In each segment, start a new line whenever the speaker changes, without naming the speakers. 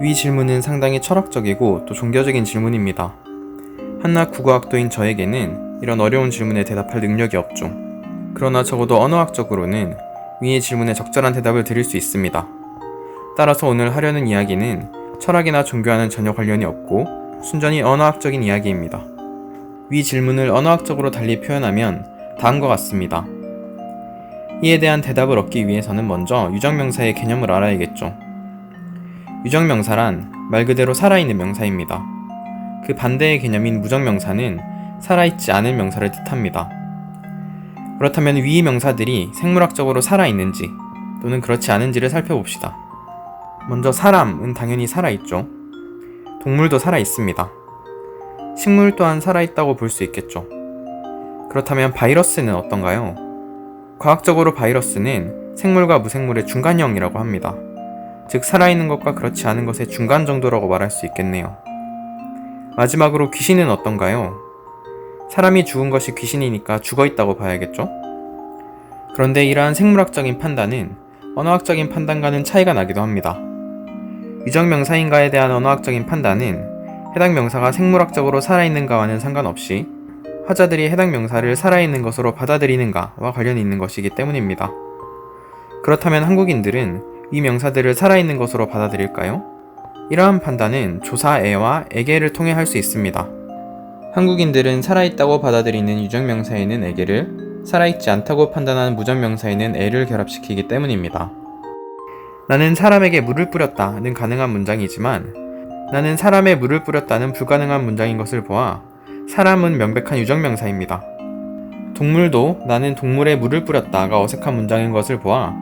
위 질문은 상당히 철학적이고 또 종교적인 질문입니다. 한낱 국어학도인 저에게는 이런 어려운 질문에 대답할 능력이 없죠. 그러나 적어도 언어학적으로는 위의 질문에 적절한 대답을 드릴 수 있습니다. 따라서 오늘 하려는 이야기는 철학이나 종교와는 전혀 관련이 없고 순전히 언어학적인 이야기입니다. 위 질문을 언어학적으로 달리 표현하면 다음과 같습니다. 이에 대한 대답을 얻기 위해서는 먼저 유적명사의 개념을 알아야겠죠. 유적명사란 말 그대로 살아있는 명사입니다. 그 반대의 개념인 무적명사는 살아있지 않은 명사를 뜻합니다. 그렇다면 위 명사들이 생물학적으로 살아있는지 또는 그렇지 않은지를 살펴봅시다. 먼저 사람은 당연히 살아있죠. 동물도 살아있습니다. 식물 또한 살아있다고 볼 수 있겠죠. 그렇다면 바이러스는 어떤가요? 과학적으로 바이러스는 생물과 무생물의 중간형이라고 합니다. 즉 살아있는 것과 그렇지 않은 것의 중간 정도라고 말할 수 있겠네요. 마지막으로 귀신은 어떤가요? 사람이 죽은 것이 귀신이니까 죽어있다고 봐야겠죠? 그런데 이러한 생물학적인 판단은 언어학적인 판단과는 차이가 나기도 합니다. 유적명사인가에 대한 언어학적인 판단은 해당 명사가 생물학적으로 살아있는가와는 상관없이 화자들이 해당 명사를 살아있는 것으로 받아들이는가와 관련이 있는 것이기 때문입니다. 그렇다면 한국인들은 이 명사들을 살아있는 것으로 받아들일까요? 이러한 판단은 조사애와 애계를 통해 할 수 있습니다. 한국인들은 살아있다고 받아들이는 유적명사에는 애계를, 살아있지 않다고 판단하는 무적명사에는 애를 결합시키기 때문입니다. 나는 사람에게 물을 뿌렸다는 가능한 문장이지만 나는 사람에 물을 뿌렸다는 불가능한 문장인 것을 보아 사람은 명백한 유적명사입니다. 동물도 나는 동물에 물을 뿌렸다가 어색한 문장인 것을 보아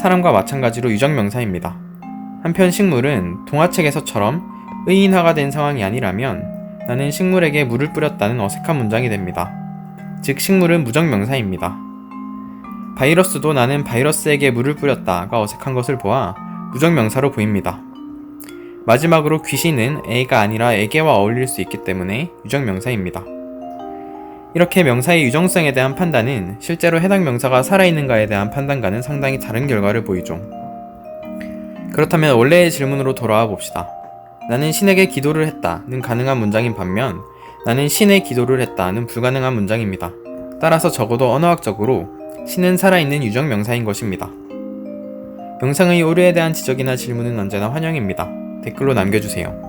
사람과 마찬가지로 유적명사입니다. 한편 식물은 동화책에서처럼 의인화가 된 상황이 아니라면 나는 식물에게 물을 뿌렸다는 어색한 문장이 됩니다. 즉 식물은 무적명사입니다. 바이러스도 나는 바이러스에게 물을 뿌렸다가 어색한 것을 보아 무적명사로 보입니다. 마지막으로 귀신은 애가 아니라 애계와 어울릴 수 있기 때문에 유적명사입니다. 이렇게 명사의 유정성에 대한 판단은 실제로 해당 명사가 살아있는가에 대한 판단과는 상당히 다른 결과를 보이죠. 그렇다면 원래의 질문으로 돌아와 봅시다. 나는 신에게 기도를 했다는 가능한 문장인 반면 나는 신에 기도를 했다는 불가능한 문장입니다. 따라서 적어도 언어학적으로 신은 살아있는 유적명사인 것입니다. 영상의 오류에 대한 지적이나 질문은 언제나 환영입니다. 댓글로 남겨주세요.